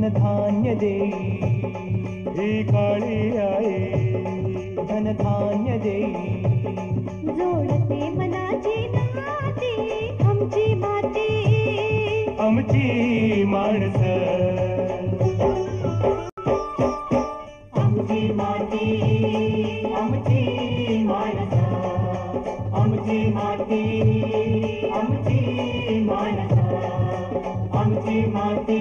धनधान्य देई ही काळी आई धनधान्य देई जोडते मनाची नाती आमची माती आमची माणसं आमची माती आमची माणसं आमची माती आमची माणसं आमची माती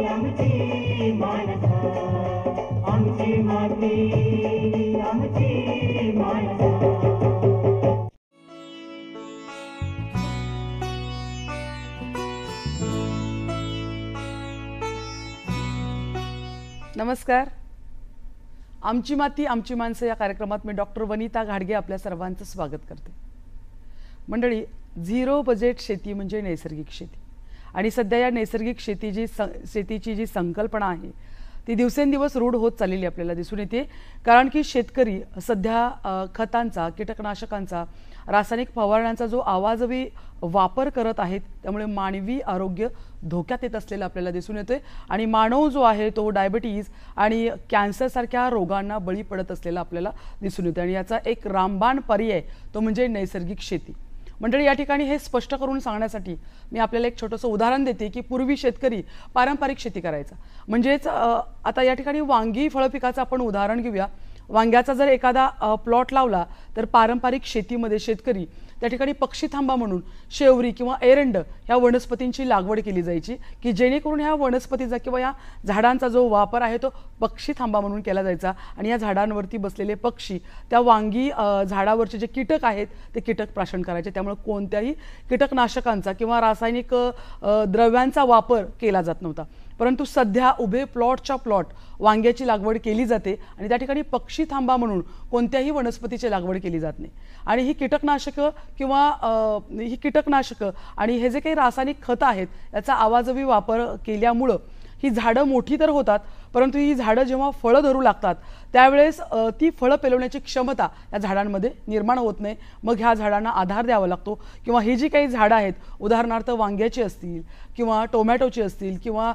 आमची माणसं आमची माती आमची माणसं. नमस्कार. आमची माती आमची माणसं या कार्यक्रमात मी डॉक्टर वनिता घाडगे आपल्या सर्वांचं स्वागत करते. मंडळी, झिरो बजेट शेती म्हणजे नैसर्गिक शेती आणि सध्या या नैसर्गिक शेतीची जी संकल्पना आहे ती दिवसेंदिवस रूढ होत चाललेली आपल्याला दिसून येते. कारण की शेतकरी सध्या खतांचा, कीटकनाशकांचा, रासायनिक फवारण्यांचा जो आवाजवी वापर करत आहेत त्यामुळे मानवी आरोग्य धोक्यात येत असलेलं आपल्याला दिसून येतोय आणि मानव जो आहे तो डायबिटीज आणि कॅन्सरसारख्या रोगांना बळी पडत असलेला आपल्याला दिसून येतो आणि याचा एक रामबाण पर्याय तो म्हणजे नैसर्गिक शेती. मंडळी, या ठिकाणी हे स्पष्ट करून सांगण्यासाठी मी आपल्याला एक छोटंसं उदाहरण देते की पूर्वी शेतकरी पारंपरिक शेती करायचा. म्हणजेच आता या ठिकाणी वांगी फळ पिकाचं आपण उदाहरण घेऊया. वांग्याचा जर एखादा प्लॉट लावला तर पारंपरिक शेतीमध्ये शेतकरी त्या ठिकाणी पक्षी थांबा म्हणून शेवरी किंवा एरंड ह्या वनस्पतींची लागवड केली जायची की जेणेकरून ह्या वनस्पतीचा किंवा या झाडांचा जो वापर आहे तो पक्षी थांबा म्हणून केला जायचा आणि या झाडांवरती बसलेले पक्षी त्या वांगी झाडावरचे जे कीटक आहेत ते कीटक प्राशन करायचे. त्यामुळे कोणत्याही कीटकनाशकांचा किंवा रासायनिक द्रव्यांचा वापर केला जात नव्हता. परंतु सध्या उभे प्लॉटच्या प्लॉट वांग्याची लागवड केली जाते आणि त्या ठिकाणी पक्षी थांबा म्हणून कोणत्याही वनस्पतीची लागवड केली जात नाही. आणि ही कीटकनाशकं आणि हे जे काही रासायनिक खतं आहेत याचा आवाजवी वापर केल्यामुळं ही झाडं मोठी तर होतात, परंतु ही झाडं जेव्हा फळं धरू लागतात त्यावेळेस ती फळं पेलवण्याची क्षमता या झाडांमध्ये निर्माण होत नाही. मग ह्या झाडांना आधार द्यावा लागतो किंवा ही जी काही झाडं आहेत, उदाहरणार्थ वांग्याची असतील किंवा टोमॅटोची असतील किंवा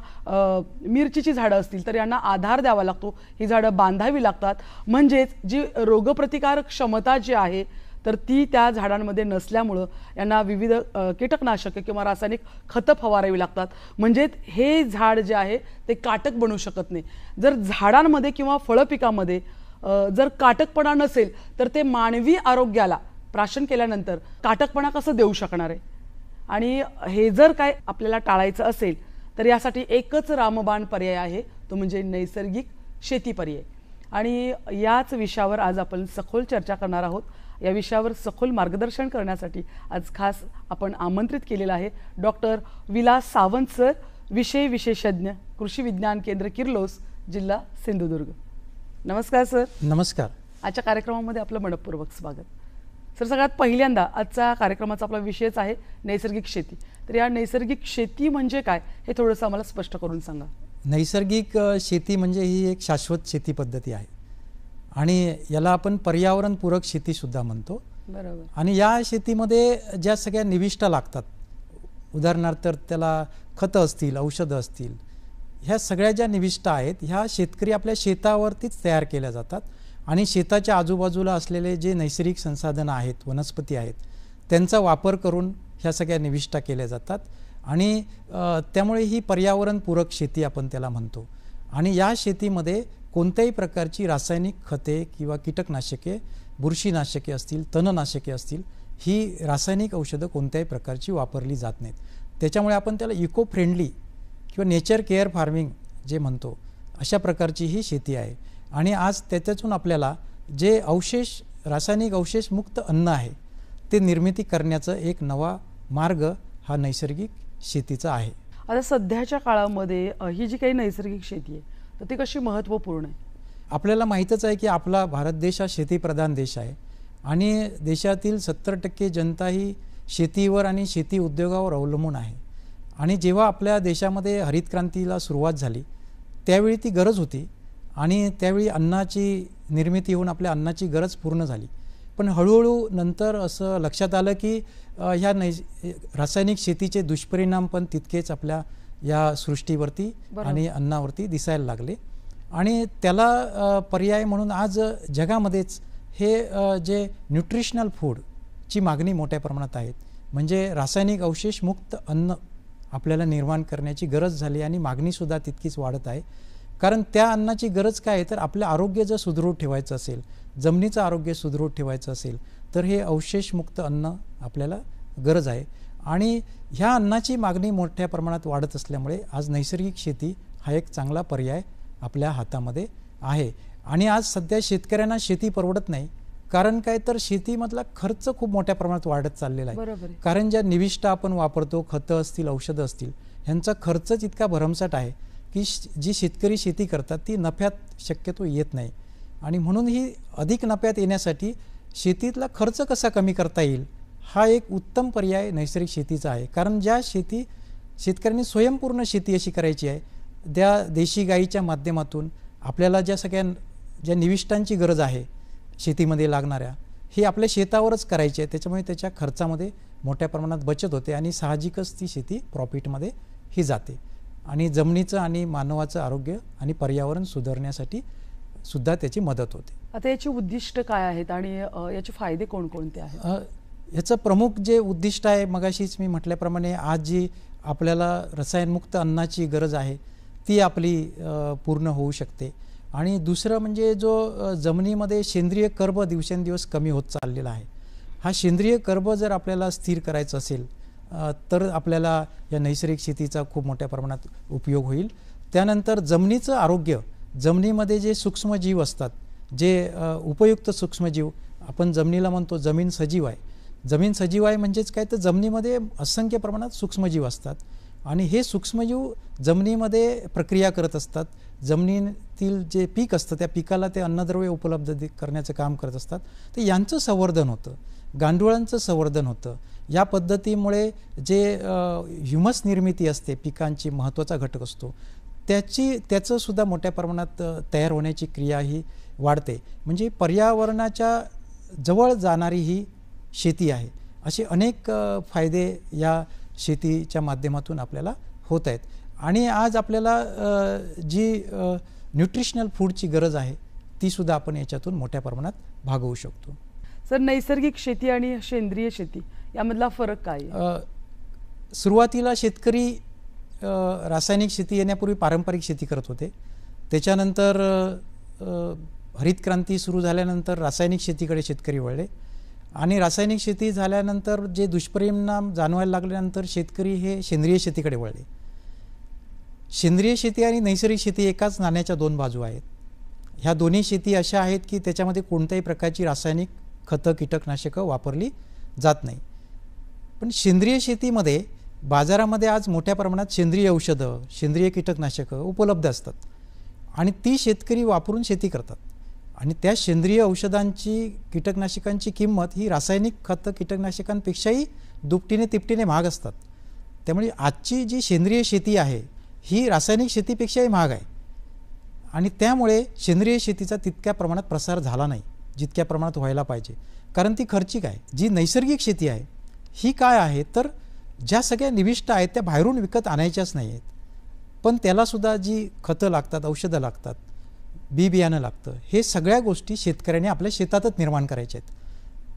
मिरचीची झाडं असतील तर यांना आधार द्यावा लागतो. ही झाडं बांधावी लागतात. म्हणजेच जी रोगप्रतिकारक क्षमता जी आहे तर ती त्या झाडांमध्ये नसल्यामुळं यांना विविध कीटकनाशके किंवा रासायनिक खतं फवारावी लागतात. म्हणजेच हे झाड जे आहे ते काटक बनू शकत नाही. जर झाडांमध्ये किंवा फळं पिकामध्ये जर काटकपणा नसेल तर ते मानवी आरोग्याला प्राशन केल्यानंतर काटकपणा कसं देऊ शकणार आहे. आणि हे जर काय आपल्याला टाळायचं असेल तर यासाठी एकच रामबाण पर्याय आहे, तो म्हणजे नैसर्गिक शेती पर्याय. आणि याच विषयावर आज आपण सखोल चर्चा करणार आहोत. या विषयावर सखोल मार्गदर्शन करण्यासाठी आज खास आपण आमंत्रित केलेलं आहे डॉक्टर विलास सावंत सर, विषय विशेषज्ञ, कृषी विज्ञान केंद्र किर्लोस, जिल्हा सिंधुदुर्ग. नमस्कार सर. नमस्कार. आजच्या कार्यक्रमामध्ये आपलं मनपूर्वक स्वागत. सर, सगळ्यात पहिल्यांदा आजच्या कार्यक्रमाचा आपला विषयच आहे नैसर्गिक शेती. तर या नैसर्गिक शेती म्हणजे काय हे थोडंसं आम्हाला स्पष्ट करून सांगा. नैसर्गिक शेती म्हणजे ही एक शाश्वत शेती पद्धती आहे आणि याला आपण पर्यावरणपूरक शेतीसुद्धा म्हणतो. बरोबर. आणि या शेतीमध्ये ज्या सगळ्या निविष्ठा लागतात, उदाहरणार्थ त्याला खतं असतील, औषधं असतील, ह्या सगळ्या ज्या निविष्ठा आहेत ह्या शेतकरी आपल्या शेतावरतीच तयार केल्या जातात आणि शेताच्या आजूबाजूला असलेले जे नैसर्गिक संसाधनं आहेत, वनस्पती आहेत, त्यांचा वापर करून ह्या सगळ्या निविष्ठा केल्या जातात आणि त्यामुळे ही पर्यावरणपूरक शेती आपण त्याला म्हणतो. आणि या शेतीमध्ये कोणत्याही प्रकारची रासायनिक खते किंवा कीटकनाशके, बुरशीनाशके असतील, तणनाशके असतील, ही रासायनिक औषधं कोणत्याही प्रकारची वापरली जात नाहीत. त्याच्यामुळे आपण त्याला इको फ्रेंडली किंवा नेचर केअर फार्मिंग जे म्हणतो अशा प्रकारची ही शेती आहे. आणि आज त्याच्यातून आपल्याला जे अवशेष, रासायनिक अवशेषमुक्त अन्न आहे ते निर्मिती करण्याचा एक नवा मार्ग हा नैसर्गिक शेतीचा आहे. आता सध्याच्या काळामध्ये ही जी काही नैसर्गिक शेती आहे तर ती कशी महत्त्वपूर्ण आहे. आपल्याला माहीतच आहे की आपला भारत देश हा शेतीप्रधान देश आहे आणि देशातील 70% जनता ही शेतीवर आणि शेती उद्योगावर अवलंबून आहे. आणि जेव्हा आपल्या देशामध्ये हरित क्रांतीला सुरुवात झाली त्यावेळी ती गरज होती आणि त्यावेळी अन्नाची निर्मिती होऊन आपल्या अन्नाची गरज पूर्ण झाली. पण हळूहळू नंतर असं लक्षात आलं की ह्या रासायनिक शेतीचे दुष्परिणाम पण तितकेच आपल्या या सृष्टीवरती बरोबर. आणि अन्नावरती दिसायला लागले. आणि त्याला पर्याय म्हणून आज जगामध्येच हे जे न्यूट्रिशनल फूडची मागणी मोठ्या प्रमाणात आहे. म्हणजे रासायनिक अवशेष मुक्त अन्न आपल्याला निर्माण करण्याची गरज झाली आणि मागणीसुद्धा तितकीच वाढत आहे. कारण त्या अन्नाची गरज काय आहे तर आपलं आरोग्य जर सुदृढ ठेवायचं असेल, जमिनीचं आरोग्य सुदृढ ठेवायचं असेल तर हे अवशेषमुक्त अन्न आपल्याला गरज आहे. आणि ह्या अन्नाची मागणी मोठ्या प्रमाणात वाढत असल्यामुळे आज नैसर्गिक शेती हा एक चांगला पर्याय आपल्या हातामध्ये आहे. आणि आज सध्या शेतकऱ्यांना शेती परवडत नाही. कारण काय तर शेतीमधला खर्च खूप मोठ्या प्रमाणात वाढत चाललेला आहे. बरोबर आहे. कारण ज्या निविष्ठा आपण वापरतो, खतं असतील, औषधं असतील, ह्यांचा खर्चच इतका भरमसाठ आहे की जी शेतकरी शेती करतात ती नफ्यात शक्यतो येत नाही. आणि म्हणून ही अधिक नफ्यात येण्यासाठी शेतीतला खर्च कसा कमी करता येईल हा एक उत्तम पर्याय नैसर्गिक शेतीचा आहे. कारण ज्या शेतकऱ्यांनी स्वयंपूर्ण शेती अशी करायची आहे, त्या देशी गाईच्या माध्यमातून आपल्याला ज्या निविष्ठांची गरज आहे शेतीमध्ये लागणाऱ्या, ही आपल्या शेतावरच करायची आहे. त्याच्यामुळे त्याच्या खर्चामध्ये मोठ्या प्रमाणात बचत होते आणि साहजिकच ती शेती प्रॉफिटमध्ये ही जाते. आणि जमिनीचं आणि मानवाचं आरोग्य आणि पर्यावरण सुधारण्यासाठी सुद्धा त्याची मदत होते. आता याची उद्दिष्ट काय आहेत आणि याचे फायदे कोणकोणते आहेत? ह्याचं प्रमुख जे उद्दिष्ट आहे, मगाशीच मी म्हटल्याप्रमाणे आज जी आपल्याला रसायनमुक्त अन्नाची गरज आहे ती आपली पूर्ण होऊ शकते. आणि दुसरं म्हणजे जो जमिनीमध्ये सेंद्रिय कर्ब दिवसेंदिवस कमी होत चाललेला आहे, हा सेंद्रिय कर्ब जर आपल्याला स्थिर करायचा असेल तर आपल्याला या नैसर्गिक शेतीचा खूप मोठ्या प्रमाणात उपयोग होईल. त्यानंतर जमिनीचं आरोग्य, जमिनीमध्ये जे सूक्ष्मजीव असतात, जे उपयुक्त सूक्ष्मजीव, आपण जमिनीला म्हणतो जमीन सजीव आहे. जमीन सजीव आहे म्हणजेच काय तर जमिनीमध्ये असंख्य प्रमाणात सूक्ष्मजीव असतात आणि हे सूक्ष्मजीव जमिनीमध्ये प्रक्रिया करत असतात. जमिनीतील जे पीक असतं त्या पिकाला ते अन्नद्रव्य उपलब्ध करण्याचं काम करत असतात. तर यांचं संवर्धन होतं, गांडुळांचं संवर्धन होतं. या पद्धतीमुळे जे ह्युमस निर्मिती असते, पिकांची महत्त्वाचा घटक असतो, त्याचं सुद्धा मोठ्या प्रमाणात तयार होण्याची क्रिया ही वाढते. म्हणजे पर्यावरणाच्या जवळ जाणारी ही शेती आहे. असे अनेक फायदे या शेतीच्या माध्यमातून आपल्याला होत आहेत. आणि आज आपल्याला जी न्यूट्रिशनल फूडची गरज आहे ती सुद्धा आपण याच्यातून मोठ्या प्रमाणात भागवू शकतो. सर, नैसर्गिक शेती आणि सेंद्रिय शेती यामधला फरक काय आहे? सुरुवातीला शेतकरी रासायनिक शेती येण्यापूर्वी पारंपरिक शेती करत होते. त्याच्यानंतर हरित क्रांती सुरू झाल्यानंतर रासायनिक शेतीकडे शेतकरी वळले आणि रासायनिक शेती झाल्यानंतर जे दुष्परिणाम जाणवायला लागल्यानंतर शेतकरी हे सेंद्रिय शेतीकडे वळले. सेंद्रिय शेती आणि नैसर्गिक शेती एकाच नाण्याच्या दोन बाजू आहेत. ह्या दोन्ही शेती अशा आहेत की त्याच्यामध्ये कोणत्याही प्रकारची रासायनिक खतं, कीटकनाशकं वापरली जात नाही. पण सेंद्रिय शेतीमध्ये बाजारामध्ये आज मोठ्या प्रमाणात सेंद्रिय औषधं, सेंद्रिय कीटकनाशकं उपलब्ध असतात आणि ती शेतकरी वापरून शेती करतात. आणि त्या सेंद्रिय औषधांची, कीटकनाशकांची किंमत ही रासायनिक खतं, कीटकनाशकांपेक्षाही दुपटीने तिपटीने महाग असतात. त्यामुळे आजची जी सेंद्रिय शेती आहे ही रासायनिक शेतीपेक्षाही महाग आहे. आणि त्यामुळे सेंद्रिय शेतीचा तितक्या प्रमाणात प्रसार झाला नाही जितक्या प्रमाणात व्हायला पाहिजे, कारण ती खर्चिक आहे. जी नैसर्गिक शेती आहे ही काय आहे तर ज्या सगळ्या निविष्ठा आहेत त्या बाहेरून विकत आणायच्याच नाही आहेत, पण त्यालासुद्धा जी खतं लागतात, औषधं लागतात, बी बियाणं लागतं, हे सगळ्या गोष्टी शेतकऱ्याने आपल्या शेतातच निर्माण करायच्या आहेत.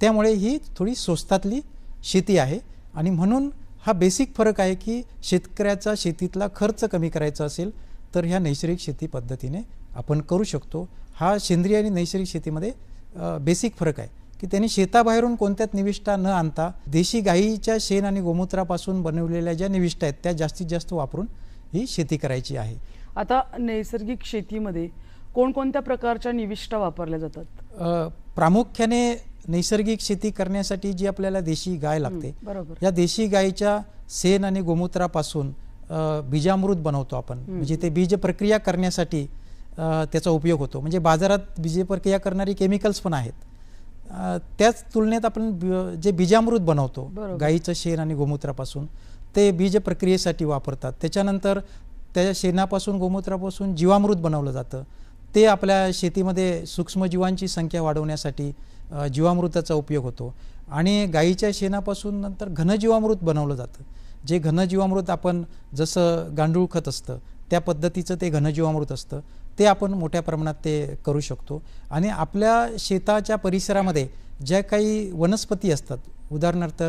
त्यामुळे ही थोडी स्वस्तातली शेती आहे. आणि म्हणून हा बेसिक फरक आहे की शेतकऱ्याचा शेतीतला खर्च कमी करायचा असेल तर ह्या नैसर्गिक शेती पद्धतीने आपण करू शकतो. हा सेंद्रिय आणि नैसर्गिक शेतीमध्ये बेसिक फरक आहे की त्यांनी शेताबाहेरून कोणत्याच निविष्ठा न आणता देशी गाईच्या शेण आणि गोमूत्रापासून बनवलेल्या ज्या निविष्ठा आहेत त्या जास्तीत जास्त वापरून ही शेती करायची आहे. आता नैसर्गिक शेतीमध्ये कोणकोणत्या प्रकारच्या निविष्ठा वापरल्या जातात? प्रामुख्याने नैसर्गिक शेती करण्यासाठी जी आपल्याला देशी गाय लागते, बरोबर, या देशी गायीच्या शेण आणि गोमूत्रापासून बीजामृत बनवतो आपण. म्हणजे ते बीज प्रक्रिया करण्यासाठी त्याचा उपयोग होतो. म्हणजे बाजारात बीज प्रक्रिया करणारी केमिकल्स पण आहेत, त्याच तुलनेत आपण जे बीजामृत बनवतो गायीचं शेण आणि गोमूत्रापासून ते बीज प्रक्रियेसाठी वापरतात. त्याच्यानंतर त्या शेणापासून, गोमूत्रापासून जीवामृत बनवलं जातं. ते आपल्या शेतीमध्ये सूक्ष्मजीवांची संख्या वाढवण्यासाठी जीवामृताचा उपयोग होतो. आणि गायीच्या शेणापासून नंतर घनजीवामृत बनवलं जातं. जे घनजीवामृत आपण जसं गांडूळ खत असतं त्या पद्धतीचं ते घनजीवामृत असतं, ते आपण मोठ्या प्रमाणात ते करू शकतो. आणि आपल्या शेताच्या परिसरामध्ये ज्या काही वनस्पती असतात, उदाहरणार्थ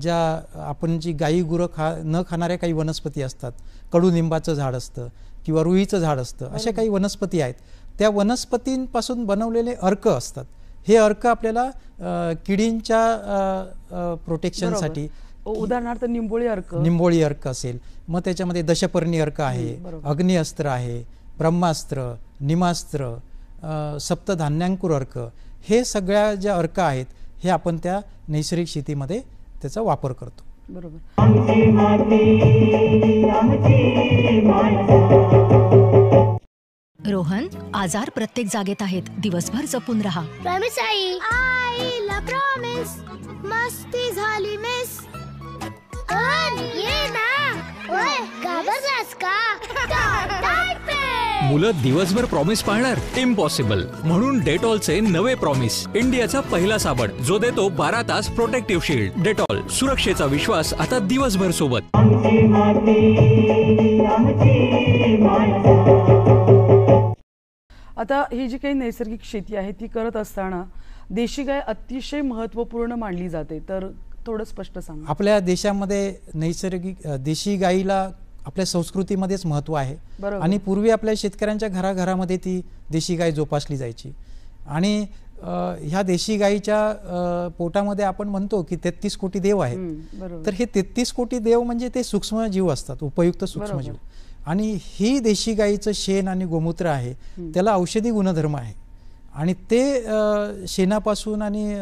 ज्या आपण जी गाई गुरं न खाणाऱ्या काही वनस्पती असतात, कडुलिंबाचं झाड असतं किंवा रुईचं झाड असतं, अशा काही वनस्पती आहेत. त्या वनस्पतींपासून बनवलेले अर्क असतात. हे अर्क आपल्याला किडींच्या प्रोटेक्शनसाठी, उदाहरणार्थ निंबोळी अर्क असेल, मग त्याच्यामध्ये दशपर्णी अर्क आहे, अग्निअस्त्र आहे, ब्रह्मास्त्र, निमास्त्र, सप्तधान्यांकुर अर्क, हे सगळ्या ज्या अर्क आहेत हे आपण त्या नैसर्गिक शेतीमध्ये त्याचा वापर करतो. बरोबर. आमची माती आमची माणसं. रोहन, आजार प्रत्येक जागेत आहेत. दिवसभर जपून राहा. Promise I. आईला प्रॉमिस. मस्ती झाली मिस. ये ना. ओय, घाबरलास का? मुलं दिवसभर प्रॉमिस पाळणार? इम्पॉसिबल. म्हणून डेटॉलचे नवे प्रॉमिस, इंडियाचा पहिला साबण जो देतो 12 तास प्रोटेक्टिव्ह शील्ड. डेटॉल, सुरक्षेचा विश्वास आता दिवसभर सोबत. आमची माती आमची माणसं. आता ही जी काही नैसर्गिक शेती आहे ती करत असताना देशी गाय अतिशय महत्त्वपूर्ण मानली जाते, तर थोडं स्पष्ट सांगा. आपल्या देशामध्ये नैसर्गिक देशी गाईला आपल्या संस्कृतीमध्येच महत्त्व आहे. आणि पूर्वी आपल्या शेतकऱ्यांच्या घराघरामध्ये ती देशी गाय जोपासली जायची. आणि ह्या देशी गायीच्या पोटामध्ये आपण म्हणतो की 33 कोटी देव आहेत. तर हे 33 कोटी देव म्हणजे ते सूक्ष्मजीव असतात, उपयुक्त सूक्ष्मजीव. आणि ही देशी गायीचं शेण आणि गोमूत्र आहे त्याला औषधी गुणधर्म आहे. आणि ते शेणापासून आणि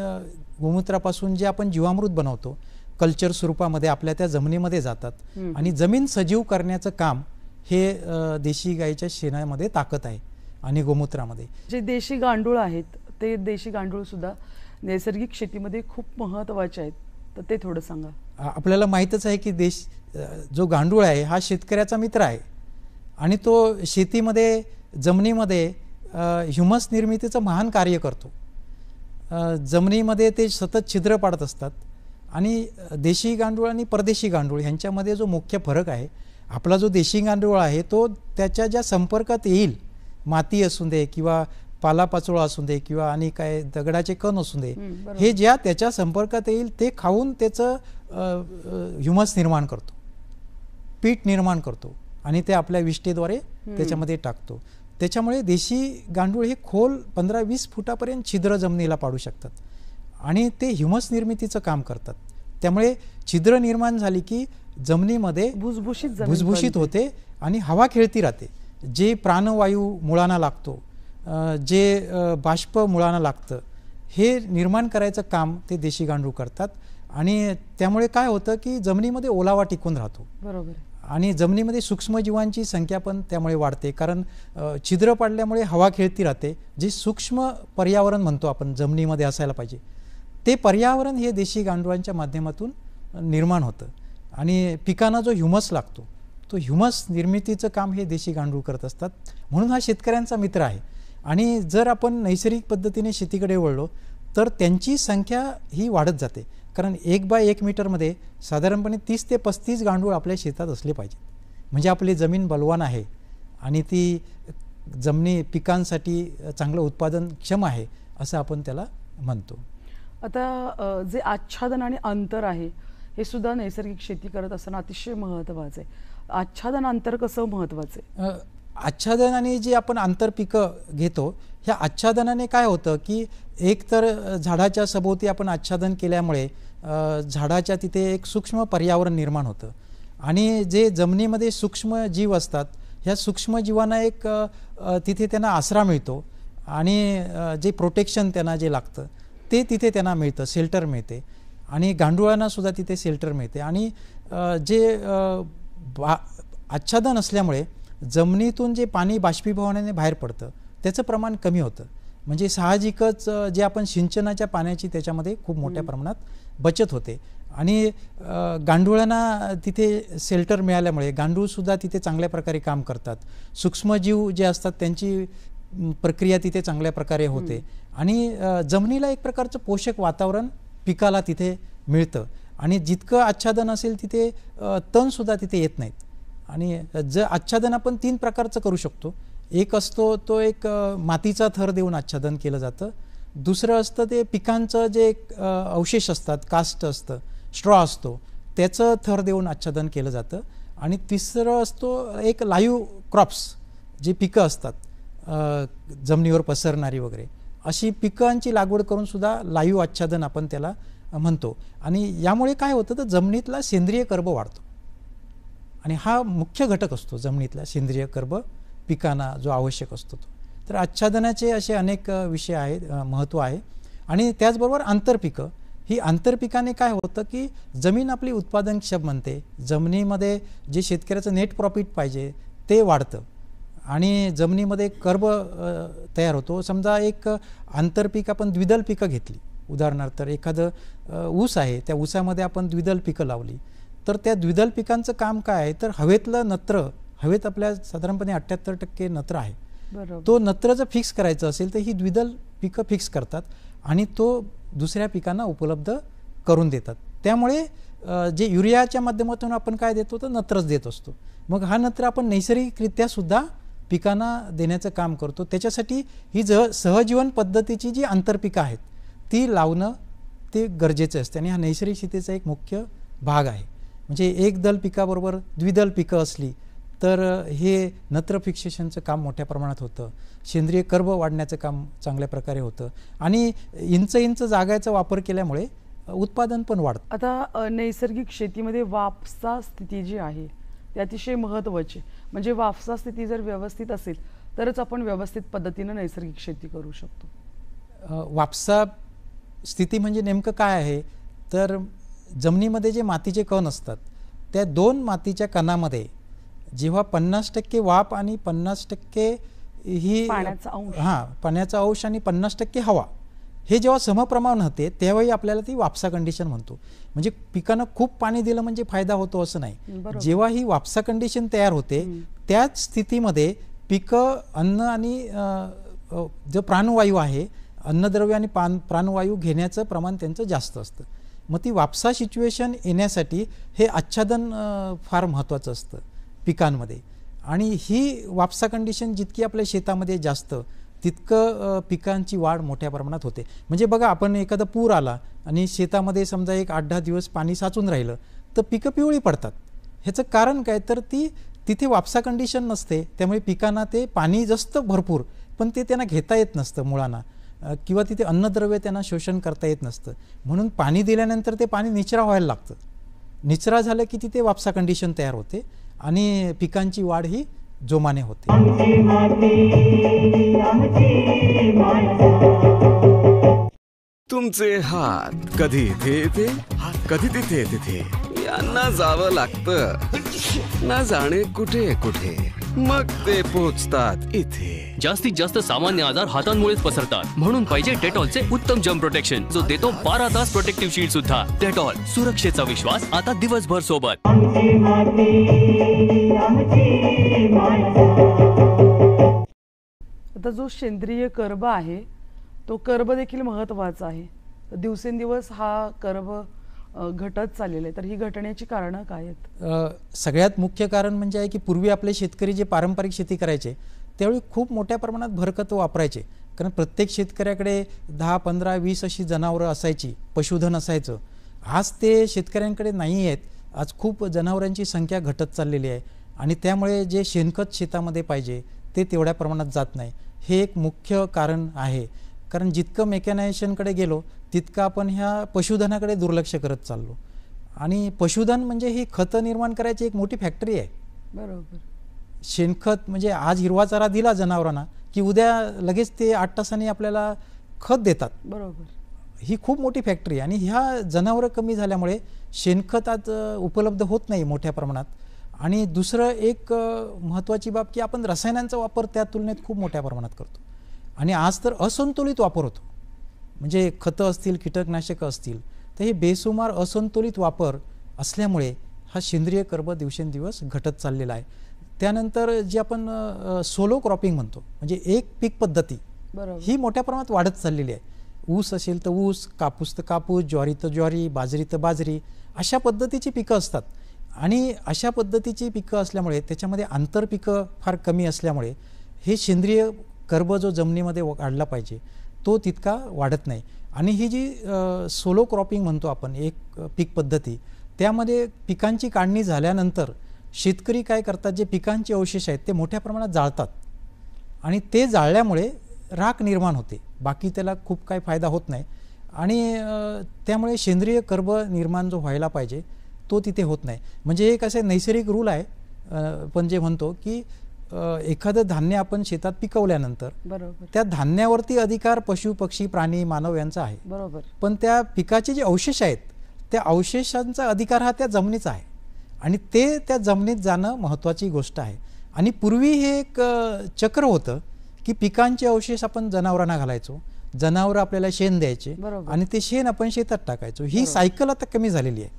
गोमूत्रापासून जे आपण जीवामृत बनवतो कल्चर स्वरूपामध्ये आपल्या त्या जमिनीमध्ये जातात. आणि जमीन सजीव करण्याचं काम हे देशी गायीच्या शेणामध्ये ताकद आहे आणि गोमूत्रामध्ये. जे देशी गांडूळ आहेत ते देशी गांडूळ सुद्धा नैसर्गिक शेतीमध्ये खूप महत्त्वाचे आहेत, तर ते थोडं सांगा. आपल्याला माहीतच आहे की जो गांडूळ आहे हा शेतकऱ्याचा मित्र आहे. आणि तो शेतीमध्ये जमिनीमध्ये ह्युमस निर्मितीचं महान कार्य करतो. जमिनीमध्ये ते सतत छिद्र पाडत असतात. आणि देशी गांडूळ आणि परदेशी गांडूळ ह्यांच्यामध्ये जो मुख्य फरक आहे, आपला जो देशी गांडूळ आहे तो त्याच्या ज्या संपर्कात येईल, माती असू दे किंवा पालापाचोळा असू दे किंवा आणि काय दगडाचे कण असू दे, हे ज्या त्याच्या संपर्कात येईल ते खाऊन त्याचं ह्युमस निर्माण करतो, पीठ निर्माण करतो आणि ते आपल्या विष्ठेद्वारे त्याच्यामध्ये टाकतो. त्याच्यामुळे देशी गांडूळ हे खोल 15-20 फुटापर्यंत छिद्र जमिनीला पाडू शकतात आणि ते ह्युमस निर्मितीचं काम करतात. त्यामुळे छिद्र निर्माण झाली की जमिनीमध्ये भुसभुशीत होते आणि हवा खेळती राहते. जे प्राणवायू मुळांना लागतो, जे बाष्प मुळांना लागतं, हे निर्माण करायचं काम ते देशी गांडूळ करतात. आणि त्यामुळे काय होतं की जमिनीमध्ये ओलावा टिकून राहतो. बरोबर. आणि जमिनीमध्ये सूक्ष्मजीवांची संख्या पण त्यामुळे वाढते, कारण छिद्र पाडल्यामुळे हवा खेळती राहते. जे सूक्ष्म पर्यावरण म्हणतो आपण जमिनीमध्ये असायला पाहिजे, ते पर्यावरण हे देशी गांडुळांच्या माध्यमातून निर्माण होतं. आणि पिकांना जो ह्युमस लागतो तो ह्युमस निर्मितीचं काम हे देशी गांडूळ करत असतात. म्हणून हा शेतकऱ्यांचा मित्र आहे. आणि जर आपण नैसर्गिक पद्धतीने शेतीकडे वळलो तर त्यांची संख्या ही वाढत जाते, कारण 1 बाय 1 मीटरमध्ये साधारणपणे 30 ते 35 गांडूळ आपल्या शेतात असले पाहिजेत. म्हणजे आपली जमीन बलवान आहे आणि ती जमिनी पिकांसाठी चांगलं उत्पादनक्षम आहे असं आपण त्याला म्हणतो. आता जे आच्छादन आणि अंतर आहे हे सुद्धा नैसर्गिक शेती करत असताना अतिशय महत्त्वाचं आहे. आच्छादन अंतर कसं महत्त्वाचं आहे? आच्छादन आणि जे आपण आंतरपिकं घेतो, ह्या आच्छादनाने काय होतं की एक तर झाडाच्या सभोवती आपण आच्छादन केल्यामुळे झाडाच्या तिथे एक सूक्ष्म पर्यावरण निर्माण होतं. आणि जे जमिनीमध्ये सूक्ष्म जीव असतात ह्या सूक्ष्म जीवांना एक तिथे त्यांना आसरा मिळतो आणि जे प्रोटेक्शन त्यांना जे लागतं ते तिथे त्यांना मिळतं, शेल्टर मिळते. आणि गांडुळांना सुद्धा तिथे शेल्टर मिळते. आणि जे आच्छादन असल्यामुळे जमिनीतून जे पाणी बाष्पीभवनाने बाहेर पडतं त्याचं प्रमाण कमी होतं. म्हणजे साहजिकच जे आपण सिंचनाच्या पाण्याची त्याच्यामध्ये खूप मोठ्या प्रमाणात बचत होते. आणि गांडुळांना तिथे शेल्टर मिळाल्यामुळे गांडूळसुद्धा तिथे चांगल्या प्रकारे काम करतात. सूक्ष्मजीव जे असतात त्यांची प्रक्रिया तिथे चांगल्या प्रकारे होते. आणि जमिनीला एक प्रकारचं पोषक वातावरण पिकाला तिथे मिळतं. आणि जितकं आच्छादन असेल तिथे तणसुद्धा तिथे येत नाहीत. आणि आच्छादन आपण 3 प्रकारचं करू शकतो. एक असतो तो एक मातीचा थर देऊन आच्छादन केलं जातं. दुसरं असतं ते पिकांचं जे अवशेष असतात, कास्ट असतं, स्ट्रॉ असतो, त्याचं थर देऊन आच्छादन केलं जातं. आणि तिसरं असतो एक लाईव्ह क्रॉप्स, जे पिकं असतात जमिनीवर पसरणारी वगैरे, अशी पिकांची लागवड करून सुद्धा लाईव्ह आच्छादन आपण त्याला म्हणतो. आणि यामुळे काय होतं तर जमिनीतला सेंद्रिय कर्ब वाढतो. आणि हा मुख्य घटक असतो जमिनीतला सेंद्रिय कर्ब पिकांना जो आवश्यक असतो तो. तर आच्छादनाचे असे अनेक विषय आहेत, महत्त्व आहे. आणि त्याचबरोबर आंतरपिकं, ही आंतरपिकाने काय होतं की जमीन आपली उत्पादनक्षम बनते, जमिनीमध्ये जे शेतकऱ्याचं नेट प्रॉफिट पाहिजे ते वाढतं आणि जमिनीमध्ये कर्ब तयार होतो. समजा एक आंतरपीक आपण द्विदल पिकं घेतली, उदाहरणार्थ एखादं ऊस आहे, त्या ऊसामध्ये आपण द्विदल पिकं लावली, तर त्या द्विदल पिकांचं काम काय आहे तर हवेतलं नत्र, हवेत आपल्या साधारणपणे 78% नत्र आहे, तो नत्र जर फिक्स करायचं असेल तर ही द्विदल पिकं फिक्स करतात आणि तो दुसऱ्या पिकांना उपलब्ध करून देतात. त्यामुळे जे युरियाच्या माध्यमातून आपण काय देतो तर नत्रच देत असतो. मग हा नत्र आपण नैसर्गिकरित्या सुद्धा पिकांना देण्याचं काम करतो. त्याच्यासाठी ही सहजीवन पद्धतीची जी आंतरपिकं आहेत ती लावणं ते गरजेचं असते आणि हा नैसर्गिक शेतीचा एक मुख्य भाग आहे. म्हणजे एक दल पिकाबरोबर द्विदल पिकं असली तर हे नत्र फिक्सेशनचं काम मोठ्या प्रमाणात होतं, सेंद्रिय कर्ब वाढण्याचं काम चांगल्या प्रकारे होतं आणि इंच जागाचा वापर केल्यामुळे उत्पादन पण वाढतं. आता नैसर्गिक शेतीमध्ये वापसा स्थिती जी आहे ती अतिशय महत्त्वाची. म्हणजे वापसा स्थिती जर व्यवस्थित असेल तरच आपण व्यवस्थित पद्धतीनं नैसर्गिक शेती करू शकतो. वापसा स्थिती म्हणजे नेमकं काय आहे तर जमिनीमध्ये जे मातीचे कण असतात त्या 2 मातीच्या कणामध्ये जेव्हा 50% वाफ आणि 50% ही पाण्याचा अंश आणि 50% हवा हे जेव्हा समप्रमाण होते तेव्हाही आपल्याला ती वापसा कंडिशन म्हणतो. म्हणजे पिकांना खूप पाणी दिलं म्हणजे फायदा होतो असं नाही. जेव्हा ही वापसा कंडिशन तयार होते त्याच स्थितीमध्ये पिकं अन्न आणि जो प्राणवायू आहे, अन्नद्रव्य आणि प्राणवायू घेण्याचं प्रमाण त्यांचं जास्त असतं. मग ती वापसा सिच्युएशन येण्यासाठी हे आच्छादन फार महत्त्वाचं असतं पिकांमध्ये. आणि ही वापसा कंडिशन जितकी आपल्या शेतामध्ये जास्त तितकं पिकांची वाढ मोठ्या प्रमाणात होते. म्हणजे बघा, आपण एखादा पूर आला आणि शेतामध्ये समजा एक 8-10 दिवस पाणी साचून राहिलं तर पिकं पिवळी पडतात. ह्याचं कारण काय तर तिथे वापसा कंडिशन नसते, त्यामुळे पिकांना ते पाणी जास्त भरपूर पण ते त्यांना घेता येत नसतं मुळांना, किंवा तिथे अन्नद्रव्य त्यांना शोषण करता येत नसतं. म्हणून पाणी दिल्यानंतर ते पाणी निचरा व्हायला लागतं. निचरा झालं की तिथे वापसा कंडिशन तयार होते आणि पिकांची वाढ ही जोमाने होते. तुमचे हात कधी इथे येते, कधी तिथे तिथे, यांना जावं लागतं ना जाणे कुठे कुठे, मग ते पोहोचतात इथे. जास्तीत जास्त सामान्य आजार हातांमुळेच पसरतात, म्हणून पाहिजे डेटॉलचे उत्तम जर्म प्रोटेक्शन, जो देतो 12 तास प्रोटेक्टिव्ह शील्ड सुद्धा. डेटॉल, सुरक्षेचा विश्वास आता दिवसभर सोबत. आता जो सेंद्रिय कर्ब आहे तो कर्ब देखील महत्त्वाचा आहे. दिवसेंदिवस हा कर्ब घटत चाललेलं आहे, तर ही घटण्याची कारणं काय आहेत? सगळ्यात मुख्य कारण म्हणजे आहे की पूर्वी आपले शेतकरी जे पारंपरिक शेती करायचे त्यावेळी खूप मोठ्या प्रमाणात भरखतं वापरायचे. कारण प्रत्येक शेतकऱ्याकडे 10, 15, 20 अशी जनावरं असायची, पशुधन असायचं. आज ते शेतकऱ्यांकडे नाही आहेत. आज खूप जनावरांची संख्या घटत चाललेली आहे आणि त्यामुळे जे शेणखत शेतामध्ये पाहिजे ते तेवढ्या प्रमाणात जात नाही. हे एक मुख्य कारण आहे. कारण जितकं मेकॅनायझेशनकडे गेलो तितकं आपण ह्या पशुधनाकडे दुर्लक्ष करत चाललो. आणि पशुधन म्हणजे ही खतं निर्माण करायची एक मोठी फॅक्टरी आहे. बरोबर. शेणखत म्हणजे आज हिरवा चारा दिला जनावरांना की उद्या लगेच ते 8 तासांनी आपल्याला खत देतात. बरोबर. ही खूप मोठी फॅक्टरी आणि ह्या जनावरं कमी झाल्यामुळे शेणखत आज उपलब्ध होत नाही मोठ्या प्रमाणात. आणि दुसरं एक महत्त्वाची बाब की आपण रसायनांचा वापर त्या तुलनेत खूप मोठ्या प्रमाणात करतो आणि आज तर असंतुलित वापर होतो. म्हणजे खतं असतील, कीटकनाशकं असतील, तर हे बेसुमार असंतुलित वापर असल्यामुळे हा सेंद्रिय कर्ब दिवसेंदिवस घटत चाललेला आहे. त्यानंतर जे आपण सोलो क्रॉपिंग म्हणतो, म्हणजे एक पीक पद्धती, ही मोठ्या प्रमाणात वाढत चाललेली आहे. ऊस असेल तर ऊस, कापूस तर कापूस, ज्वारी तर ज्वारी, बाजरी तर बाजरी, अशा पद्धतीची पिकं असतात. आणि अशा पद्धतीची पिकं असल्यामुळे त्याच्यामध्ये आंतरपिकं फार कमी असल्यामुळे हे सेंद्रिय कर्ब जो जमिनीमध्ये वाढला पाहिजे तो तितका वाढत नाही. आणि ही जी सोलो क्रॉपिंग म्हणतो आपण, एक पीक पद्धती, त्यामध्ये पिकांची काढणी झाल्यानंतर शेतकरी काय करतात, जे पिकांचे अवशेष आहेत ते मोठ्या प्रमाणात जाळतात आणि ते जाळल्यामुळे राख निर्माण होते, बाकी त्याला खूप काही फायदा होत नाही. आणि त्यामुळे सेंद्रिय कर्ब निर्माण जो व्हायला पाहिजे तो तिथे होत नाही. म्हणजे एक असे नैसर्गिक रूल आहे, पण जे म्हणतो की एखादं धान्य आपण शेतात पिकवल्यानंतर बरोबर त्या धान्यावरती अधिकार पशु पक्षी प्राणी मानव यांचा आहे, बरोबर, पण त्या पिकाचे जे अवशेष आहेत त्या अवशेषांचा अधिकार हा त्या जमिनीचा आहे आणि ते त्या जमिनीत जाणं महत्त्वाची गोष्ट आहे. आणि पूर्वी हे एक चक्र होतं की पिकांचे अवशेष आपण जनावरांना घालायचो, जनावरं आपल्याला शेण द्यायचे आणि ते शेण आपण शेतात टाकायचो. ही सायकल आता कमी झालेली आहे.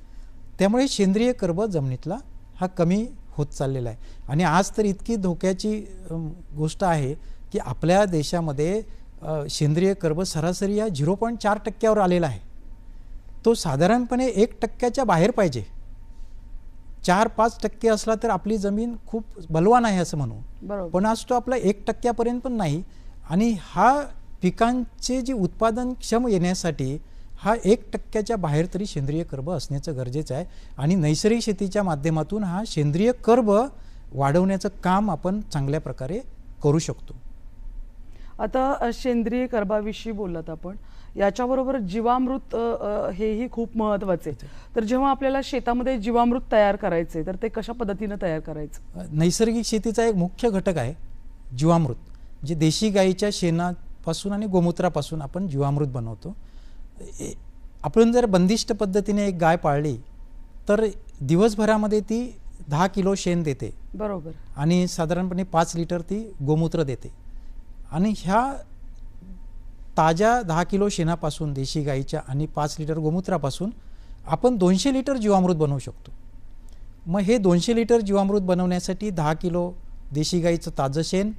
त्यामुळे सेंद्रिय कर्ब जमिनीतला हा कमी होत चाललेला आहे. आणि आज तर इतकी धोक्याची गोष्ट आहे की आपल्या देशामध्ये सेंद्रिय कर्ब सरासरी या 0.4% आलेला आहे. तो साधारणपणे 1% बाहेर पाहिजे. 4-5% असला तर आपली जमीन खूप बलवान आहे असं म्हणू, पण आज तो आपला 1% पण नाही. आणि हा पिकांचे जे उत्पादन क्षम येण्यासाठी हा 1% बाहेर तरी सेंद्रिय कर्ब असण्याचं गरजेचं आहे. आणि नैसर्गिक शेतीच्या माध्यमातून हा सेंद्रिय कर्ब वाढवण्याचं काम आपण चांगल्या प्रकारे करू शकतो. आता सेंद्रिय कर्बाविषयी बोललात आपण, याच्याबरोबर जीवामृत हेही खूप महत्त्वाचे. तर जेव्हा आपल्याला शेतामध्ये जीवामृत तयार करायचे तर ते कशा पद्धतीने तयार करायचं? नैसर्गिक शेतीचा एक मुख्य घटक आहे जीवामृत, जे देशी गाईच्या शेणापासून आणि गोमूत्रापासून आपण जीवामृत बनवतो. आपण जर बंदिस्त पद्धतीने एक गाय पाळली तर दिवसभरामध्ये ती 10 किलो शेण देते, बरोबर, आणि साधारणपणे 5 लिटर ती गोमूत्र देते. आणि ह्या ताज्या 10 किलो शेणापासून देशी गाईच्या आणि 5 लिटर गोमूत्रापासून आपण 200 लिटर जीवामृत बनवू शकतो. मग हे 200 लिटर जीवामृत बनवण्यासाठी 10 किलो देशी गाईचं ताजं शेण,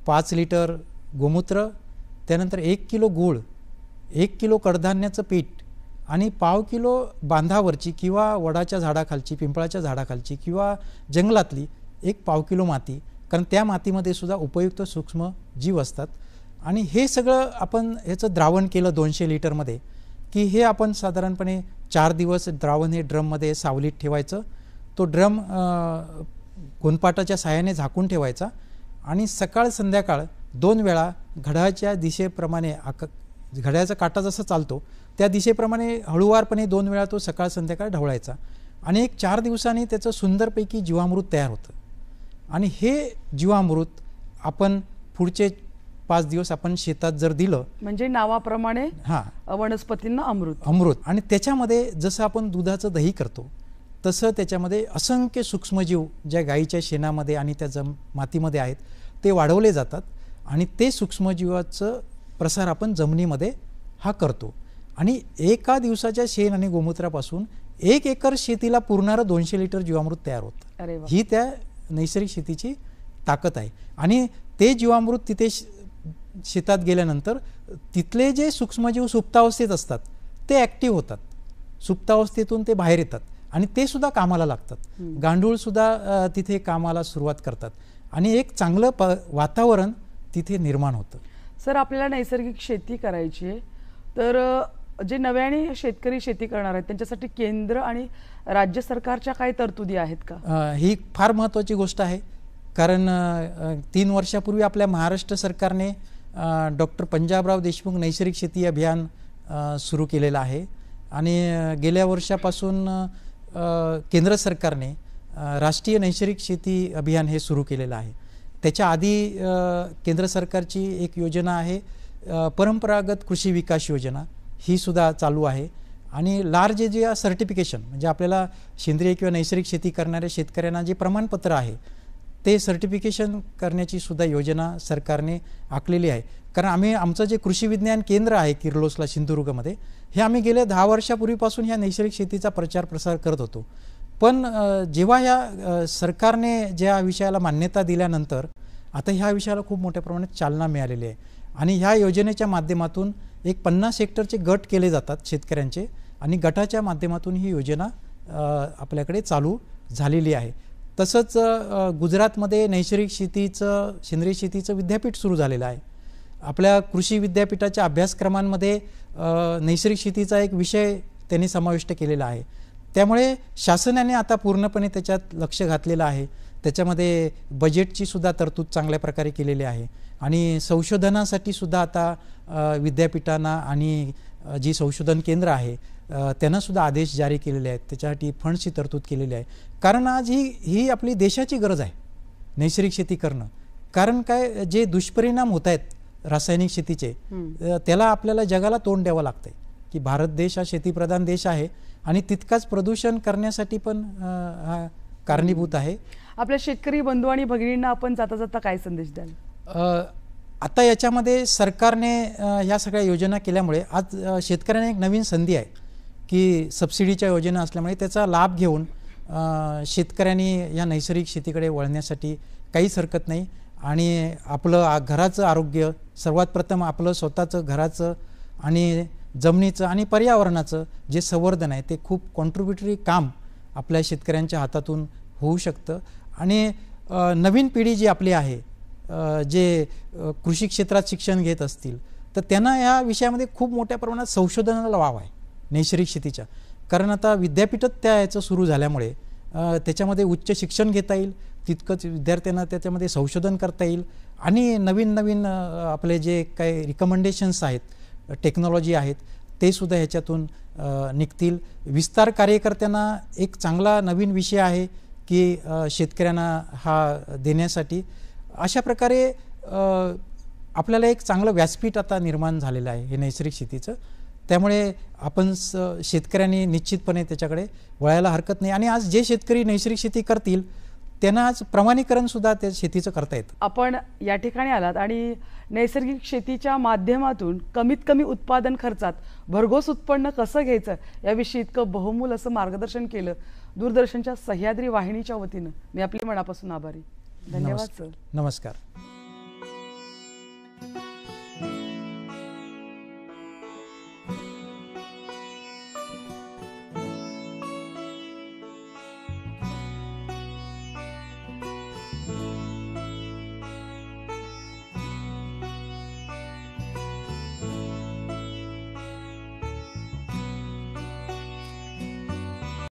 5 लिटर गोमूत्र, त्यानंतर 1 किलो गूळ, 1 किलो कडधान्याचं पीठ आणि 1/2 किलो बांधावरची किंवा वडाच्या झाडाखालची, पिंपळाच्या झाडाखालची किंवा जंगलातली 1/2 किलो माती, कारण त्या मातीमध्ये सुद्धा उपयुक्त सूक्ष्म जीव असतात. आणि हे सगळं आपण ह्याचं द्रावण केलं 200 लिटरमध्ये की हे आपण साधारणपणे 4 दिवस द्रावण हे ड्रममध्ये सावलीत ठेवायचं. तो ड्रम गोनपाटाच्या साहाय्याने झाकून ठेवायचा आणि सकाळ संध्याकाळ 2 वेळा घड्याळाच्या दिशेप्रमाणे, घड्याळाचा काटा जसा चालतो त्या दिशेप्रमाणे हळूवारपणे 2 वेळा तो सकाळ संध्याकाळ ढवळायचा. आणि एक 4 दिवसांनी त्याचं सुंदरपैकी जीवामृत तयार होतं. आणि हे जीवामृत आपण पुढचे 5 दिवस आपण शेतात जर दिलं, म्हणजे नावाप्रमाणे वनस्पतींना अमृत. आणि त्याच्यामध्ये जसं आपण दुधाचं दही करतो तसं त्याच्यामध्ये असंख्य सूक्ष्मजीव ज्या गाईच्या शेणामध्ये आणि त्या मातीमध्ये आहेत ते वाढवले जातात. आणि ते सूक्ष्मजीवाचं प्रसार आपण जमिनीमध्ये हा करतो. आणि एका दिवसाच्या शेण आणि गोमूत्रापासून 1 एकर शेतीला पुरणारं 200 लिटर जीवामृत तयार होतं. ही त्या नैसर्गिक शेतीची ताकद आहे. आणि ते जीवामृत तिथे शेतात गेल्यानंतर तिथले जे सूक्ष्मजीव सुप्तावस्थेत असतात ते ॲक्टिव्ह होतात, सुप्तावस्थेतून ते बाहेर येतात आणि ते सुद्धा कामाला लागतात. गांडूळ सुद्धा तिथे कामाला सुरुवात करतात आणि एक चांगलं वातावरण तिथे निर्माण होतं. सर, आपल्याला नैसर्गिक शेती करायची आहे तर जे नव्याने शेतकरी शेती करणार आहेत त्यांच्यासाठी केंद्र आणि राज्य सरकारच्या काही तरतुदी आहेत का? ही फार महत्त्वाची गोष्ट आहे. कारण 3 वर्षापूर्वी आपल्या महाराष्ट्र सरकारने डॉक्टर पंजाबराव देशमुख नैसर्गिक शेती अभियान सुरू केलेलं आहे. आणि गेल्या वर्षापासून केंद्र सरकारने राष्ट्रीय नैसर्गिक शेती अभियान हे सुरू केलेलं आहे. त्याच्या आधी केंद्र सरकारची एक योजना आहे परंपरागत कृषी विकास योजना, ही सुद्धा चालू आहे. आणि लार्ज जे सर्टिफिकेशन, म्हणजे आपल्याला सेंद्रिय किंवा नैसर्गिक शेती करणाऱ्या शेतकऱ्यांना जे प्रमाणपत्र आहे ते सर्टिफिकेशन करण्याची सुद्धा योजना सरकारने आखलेली आहे. कारण आमचं जे कृषी विज्ञान केंद्र आहे किर्लोसला सिंधुदुर्गमध्ये, हे आम्ही गेल्या 10 वर्षापूर्वीपासून ह्या नैसर्गिक शेतीचा प्रचार प्रसार करत होतो. पण जेव्हा ह्या सरकारने ज्या विषयाला मान्यता दिल्यानंतर आता ह्या विषयाला खूप मोठ्या प्रमाणात चालना मिळालेली आहे. आणि ह्या योजनेच्या माध्यमातून एक 50 हेक्टरचे गट केले जातात शेतकऱ्यांचे आणि गटाच्या माध्यमातून ही योजना आपल्याकडे चालू झालेली आहे. तसंच गुजरातमध्ये नैसर्गिक शेतीचं सेंद्रिय शेतीचं विद्यापीठ सुरू झालेलं आहे. आपल्या कृषी विद्यापीठाच्या अभ्यासक्रमांमध्ये नैसर्गिक शेतीचा एक विषय त्यांनी समाविष्ट केलेला आहे. त्यामुळे शासनाने आता पूर्णपणे त्याच्यात लक्ष घातलेलं आहे. त्याच्यामध्ये बजेटची सुद्धा तरतूद चांगल्या प्रकारे केलेली आहे आणि संशोधनासाठी सुद्धा आता विद्यापीठांना आणि जी संशोधन केंद्र आहे त्यांना सुद्धा आदेश जारी केलेले आहेत. त्याच्यासाठी फंड्सची तरतूद केलेली आहे. कारण आज ही आपली देशाची गरज आहे नैसर्गिक शेती करणं. कारण काय जे दुष्परिणाम होत आहेत रासायनिक शेतीचे त्याला आपल्याला जगाला तोंड द्यावं लागतंय की भारत देश हा शेतीप्रधान देश आहे आणि तितकाच प्रदूषण करण्यासाठी पण हा कारणीभूत आहे. आपल्या शेतकरी बंधू आणि भगिनींना आपण जाता जाता काय संदेश द्याल? आता याच्यामध्ये सरकारने ह्या सगळ्या योजना केल्यामुळे आज शेतकऱ्यांना एक नवीन संधी आहे की सबसिडीच्या योजना असल्यामुळे त्याचा लाभ घेऊन शेतकऱ्यांनी या नैसर्गिक शेतीकडे वळण्यासाठी काहीच हरकत नाही. आणि आपलं घराचं आरोग्य सर्वात प्रथम आपलं स्वतःचं घराचं आणि जमिनीचं आणि पर्यावरणाचं जे संवर्धन आहे ते खूप कॉन्ट्रीब्युटरी काम आपल्या शेतकऱ्यांच्या हातातून होऊ शकतं. आणि नवीन पिढी जी आपली आहे जे कृषी क्षेत्रात शिक्षण घेत असतील तर त्यांना या विषयामध्ये खूप मोठ्या प्रमाणात संशोधनाला वाव आहे नैसर्गिक शेतीच्या. कारण आता विद्यापीठच याचं सुरू झाल्यामुळे त्याच्यामध्ये उच्च शिक्षण घेता येईल तितकंच विद्यार्थ्यांना त्याच्यामध्ये संशोधन करता येईल आणि नवीन नवीन आपले जे काही रिकमेंडेशन्स आहेत टेक्नॉलॉजी आहेत ते सुद्धा ह्याच्यातून निघतील. विस्तार कार्यकर्त्यांना एक चांगला नवीन विषय आहे की शेतकऱ्यांना हा देण्यासाठी अशा प्रकारे आपल्याला एक चांगलं व्यासपीठ आता निर्माण झालेलं आहे हे नैसर्गिक शेतीचं. त्यामुळे आपण शेतकऱ्यांनी निश्चितपणे त्याच्याकडे वळायला हरकत नाही. आणि आज जे शेतकरी नैसर्गिक शेती करतील त्यांना आज प्रमाणीकरण सुद्धा त्या शेतीचं करता येतं. आपण या ठिकाणी आलात आणि नैसर्गिक शेतीच्या माध्यमातून कमीत कमी उत्पादन खर्चात भरघोस उत्पन्न कसं घ्यायचं याविषयी इतकं बहुमूल असं मार्गदर्शन केलं. दूरदर्शनच्या सह्याद्री वाहिनीच्या वतीनं मी आपल्या मनापासून आभारी. धन्यवाद सर. नमस्कार.